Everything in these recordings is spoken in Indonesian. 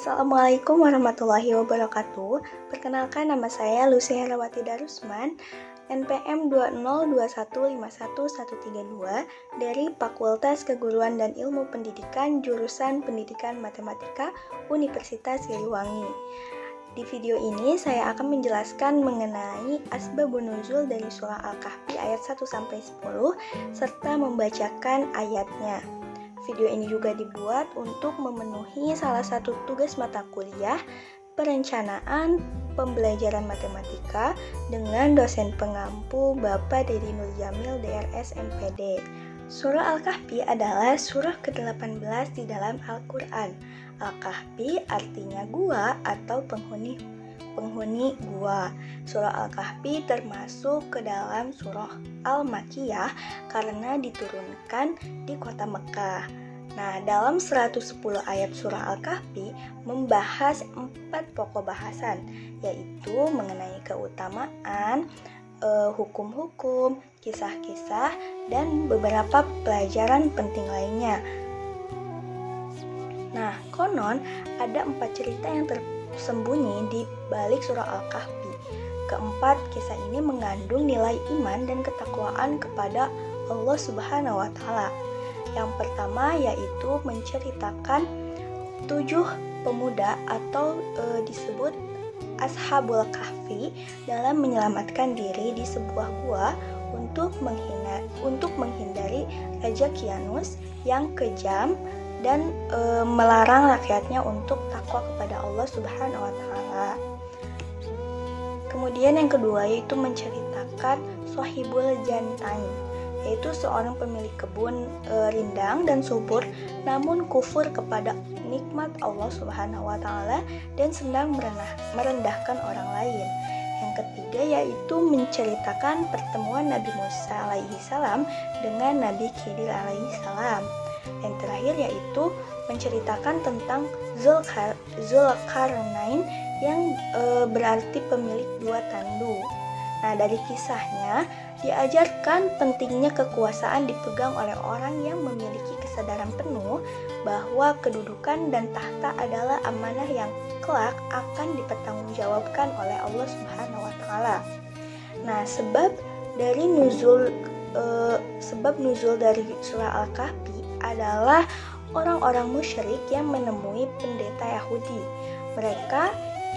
Assalamualaikum warahmatullahi wabarakatuh. Perkenalkan, nama saya Lucy Herawati Darusman, NPM 202151132 dari Fakultas Keguruan dan Ilmu Pendidikan jurusan Pendidikan Matematika Universitas Siliwangi. Di video ini saya akan menjelaskan mengenai asbabun nuzul dari surah Al-Kahfi ayat 1-10 serta membacakan ayatnya. Video ini juga dibuat untuk memenuhi salah satu tugas mata kuliah perencanaan pembelajaran matematika dengan dosen pengampu Bapak Dedi Nurjamil DRS MPD. Surah Al-Kahfi adalah surah ke-18 di dalam Al-Quran. Al-Kahfi artinya gua atau penghuni gua. Surah Al-Kahfi termasuk ke dalam surah Al-Makiyah karena diturunkan di kota Mekah. Nah, dalam 110 ayat surah Al-Kahfi membahas 4 pokok bahasan, yaitu mengenai keutamaan, hukum-hukum, kisah-kisah, dan beberapa pelajaran penting lainnya. Nah, konon ada 4 cerita yang tersembunyi di balik surah Al-Kahfi. Keempat kisah ini mengandung nilai iman dan ketakwaan kepada Allah Subhanahu wa Ta'ala. Yang pertama yaitu menceritakan 7 pemuda atau disebut Ashabul Kahfi dalam menyelamatkan diri di sebuah gua untuk menghindari Raja Kianus yang kejam dan melarang rakyatnya untuk takwa kepada Allah Subhanahu wa Ta'ala. Kemudian yang kedua yaitu menceritakan Sohibul Jantain, yaitu seorang pemilik kebun rindang dan subur namun kufur kepada nikmat Allah Subhanahu wa Ta'ala dan sedang merendahkan orang lain. Yang ketiga yaitu menceritakan pertemuan Nabi Musa alaihi salam dengan Nabi Khidir alaihi salam. Yang terakhir yaitu menceritakan tentang Zulkarnain yang berarti pemilik 2 tandu. Nah, dari kisahnya diajarkan pentingnya kekuasaan dipegang oleh orang yang memiliki kesadaran penuh bahwa kedudukan dan tahta adalah amanah yang kelak akan dipertanggungjawabkan oleh Allah Subhanahu wa Ta'ala. Nah, sebab nuzul dari surah Al-Kahfi adalah orang-orang musyrik yang menemui pendeta Yahudi. Mereka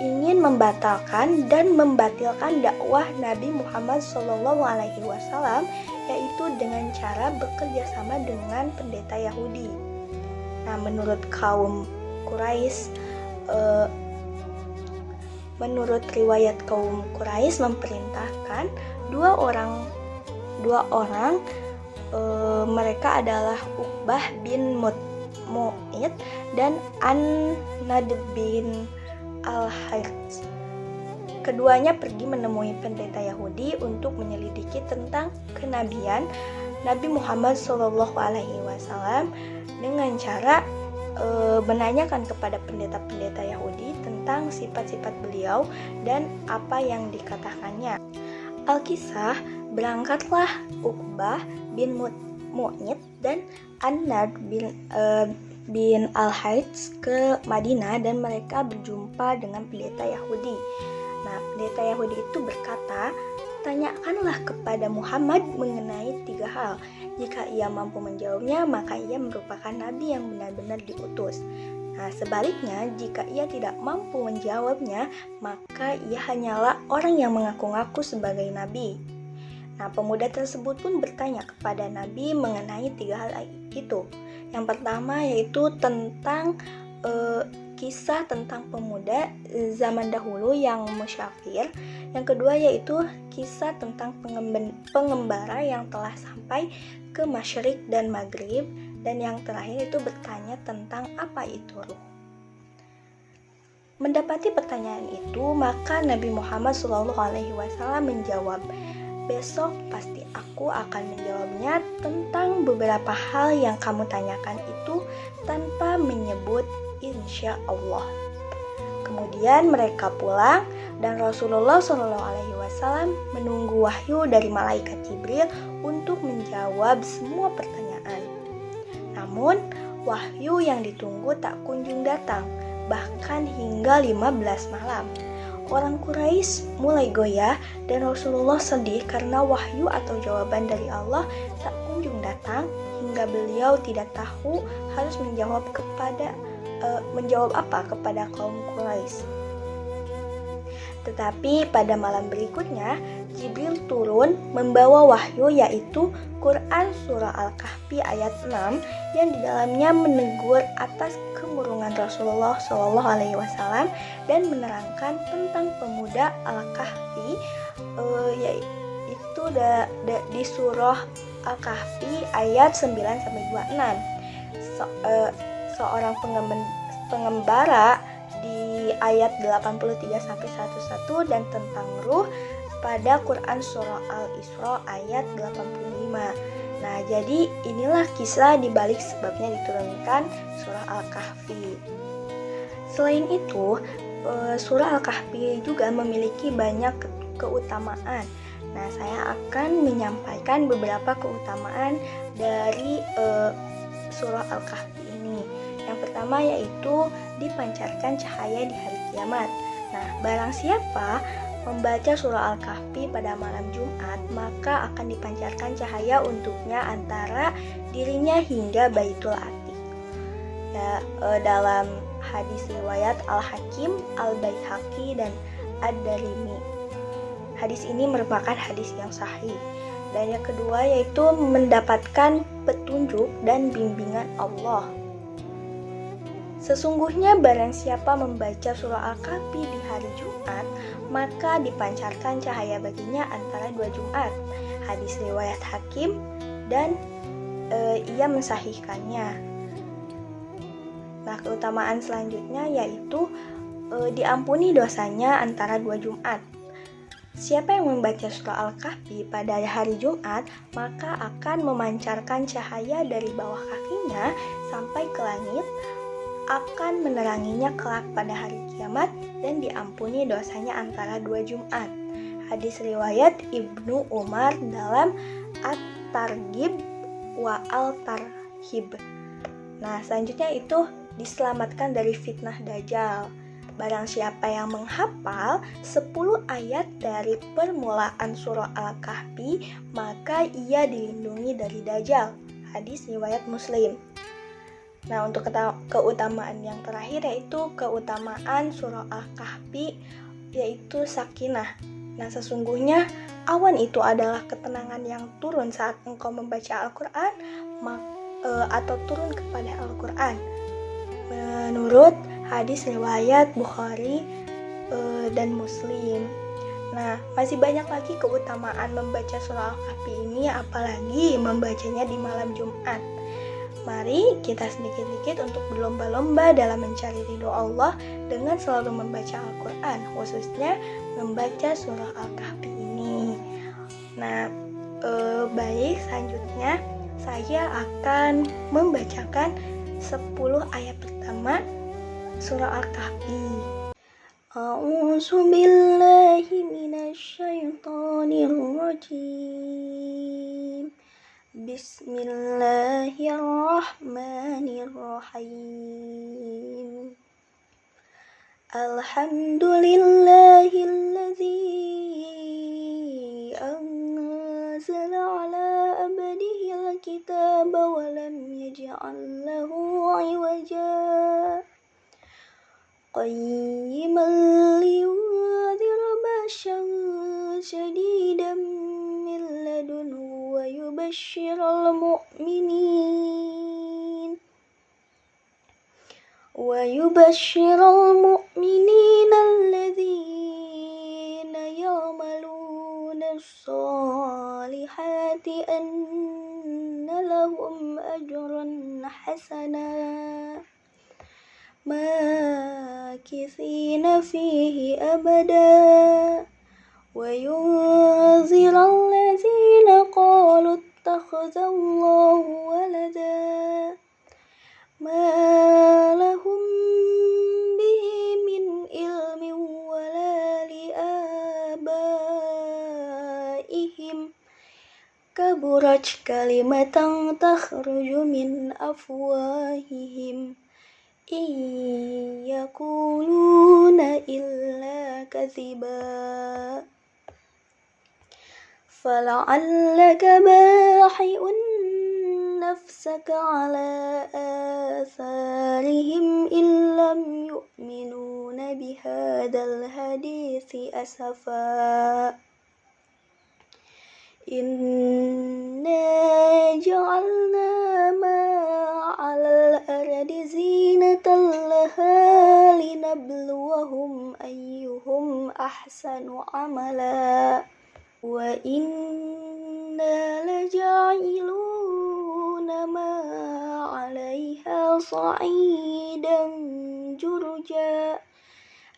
ingin membatalkan dan membatilkan dakwah Nabi Muhammad SAW, yaitu dengan cara bekerja sama dengan pendeta Yahudi. Nah, menurut riwayat kaum Quraisy memerintahkan dua orang mereka adalah Uqbah bin Mu'id dan An-Nad bin Al-Harits. Keduanya pergi menemui pendeta Yahudi untuk menyelidiki tentang kenabian Nabi Muhammad SAW dengan cara menanyakan kepada pendeta-pendeta Yahudi tentang sifat-sifat beliau dan apa yang dikatakannya. Alkisah, berangkatlah Uqbah bin Mu'id dan An-Nad bin Al-Harits ke Madinah dan mereka berjumpa dengan pendeta Yahudi. Nah, pendeta Yahudi itu berkata, tanyakanlah kepada Muhammad mengenai 3 hal. Jika ia mampu menjawabnya, maka ia merupakan nabi yang benar-benar diutus. Nah, sebaliknya, jika ia tidak mampu menjawabnya, maka ia hanyalah orang yang mengaku-ngaku sebagai nabi. Nah, pemuda tersebut pun bertanya kepada Nabi mengenai 3 hal itu. Yang pertama yaitu tentang kisah tentang pemuda zaman dahulu yang musyafir. Yang kedua yaitu kisah tentang pengembara yang telah sampai ke Masyriq dan Maghrib. Dan yang terakhir itu bertanya tentang apa itu ruh. Mendapati pertanyaan itu, maka Nabi Muhammad SAW menjawab, besok pasti aku akan menjawabnya tentang beberapa hal yang kamu tanyakan itu tanpa menyebut insya Allah. Kemudian mereka pulang dan Rasulullah SAW menunggu wahyu dari malaikat Jibril untuk menjawab semua pertanyaan. Namun wahyu yang ditunggu tak kunjung datang. bahkan hingga 15 malam. Orang Quraisy mulai goyah dan Rasulullah sedih karena wahyu atau jawaban dari Allah tak kunjung datang hingga beliau tidak tahu harus menjawab apa kepada kaum Quraisy. Tetapi pada malam berikutnya, Jibril turun membawa wahyu yaitu Quran Surah Al-Kahfi ayat 6 yang di dalamnya menegur atas kemurungan Rasulullah SAW dan menerangkan tentang pemuda Al-Kahfi, yaitu di Surah Al-Kahfi ayat 9-26. Seorang pengembara di ayat 83-101 dan tentang ruh pada Quran Surah Al-Isra ayat 85. Nah, jadi inilah kisah dibalik sebabnya diturunkan Surah Al-Kahfi. Selain itu, Surah Al-Kahfi juga memiliki banyak keutamaan. Nah, saya akan menyampaikan beberapa keutamaan dari Surah Al-Kahfi ini. Yang pertama yaitu dipancarkan cahaya di hari kiamat. Nah, barang siapa membaca surah Al-Kahfi pada malam Jumat, maka akan dipancarkan cahaya untuknya antara dirinya hingga Baitul Atiq. Ya, dalam hadis riwayat Al-Hakim, Al-Baihaqi, dan Ad-Darimi. Hadis ini merupakan hadis yang sahih. Dan yang kedua yaitu mendapatkan petunjuk dan bimbingan Allah. Sesungguhnya barang siapa membaca surah Al-Kahfi di hari Jumat, maka dipancarkan cahaya baginya antara dua Jumat. Hadis riwayat Hakim dan ia mensahihkannya. Nah, keutamaan selanjutnya yaitu diampuni dosanya antara dua Jumat. Siapa yang membaca surah Al-Kahfi pada hari Jumat, maka akan memancarkan cahaya dari bawah kakinya sampai ke langit, akan meneranginya kelak pada hari kiamat dan diampuni dosanya antara dua Jumat. Hadis riwayat Ibnu Umar dalam At-Targhib wa Al-Tarhib. Nah, selanjutnya itu diselamatkan dari fitnah Dajjal. Barang siapa yang menghafal 10 ayat dari permulaan surah Al-Kahfi, maka ia dilindungi dari Dajjal. Hadis riwayat Muslim. Nah, untuk keutamaan yang terakhir yaitu keutamaan surah Al-Kahfi yaitu sakinah. Nah, sesungguhnya awan itu adalah ketenangan yang turun saat engkau membaca Al-Quran atau turun kepada Al-Quran. Menurut hadis riwayat Bukhari dan Muslim. Nah, masih banyak lagi keutamaan membaca surah Al-Kahfi ini, apalagi membacanya di malam Jumat. Mari kita sedikit-sedikit untuk berlomba-lomba dalam mencari ridho Allah dengan selalu membaca Al-Quran, khususnya membaca surah Al-Kahfi ini. Nah, baik, selanjutnya saya akan membacakan 10 ayat pertama surah Al-Kahfi. A'udzu billahi minasyaitonir rajim. Bismillahirrahmanirrahim. Alhamdulillahilladzi anzala ala abdihi al-kitaba wa lam yaj'al lahu 'iwaja qayyiman liyunzira ba'san shadidan min ladunhu ويبشر المؤمنين الذين يعملون الصالحات أن لهم أجرا حسنا ماكثين فيه أبدا وينذر الذين قالوا اتخذ الله ولدا ما لهم به من علم ولا لآبائهم كبرت كلمة تخرج من أفواههم إن يقولون إلا كذبا فلعلك باخع نفسك على آثارهم إن لم يؤمنون بهذا الحديث أسفا إنا جعلنا ما على الأرض زينة لها لنبلوهم أيهم أحسن عملا وإنا لجاعلون ما عليها صعيدا جرجا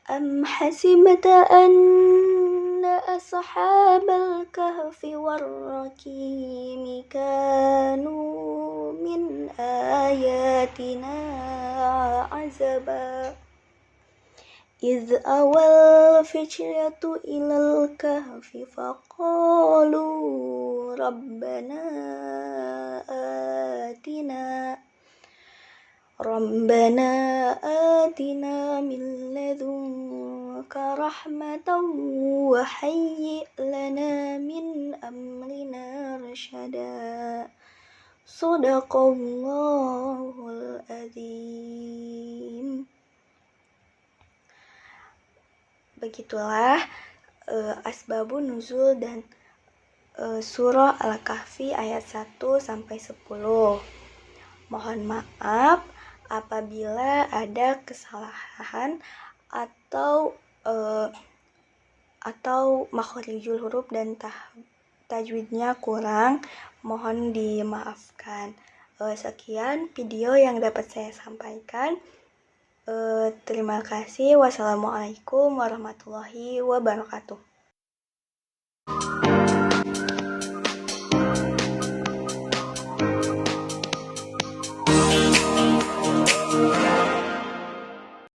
أم حسبت أن أصحاب الكهف والرقيم كانوا من آياتنا عجبا إذ أوى الفتية إلى الكهف فقالوا ربنا آتنا من لدنك رحمة وهيئ لنا من أمرنا رشدا Sadaqallahul Azim. Begitulah asbabun nuzul dan surah Al-Kahfi ayat 1 sampai 10. Mohon maaf apabila ada kesalahan atau makhrijul huruf dan tajwidnya kurang, mohon dimaafkan. Sekian video yang dapat saya sampaikan. Terima kasih. Wassalamualaikum warahmatullahi wabarakatuh.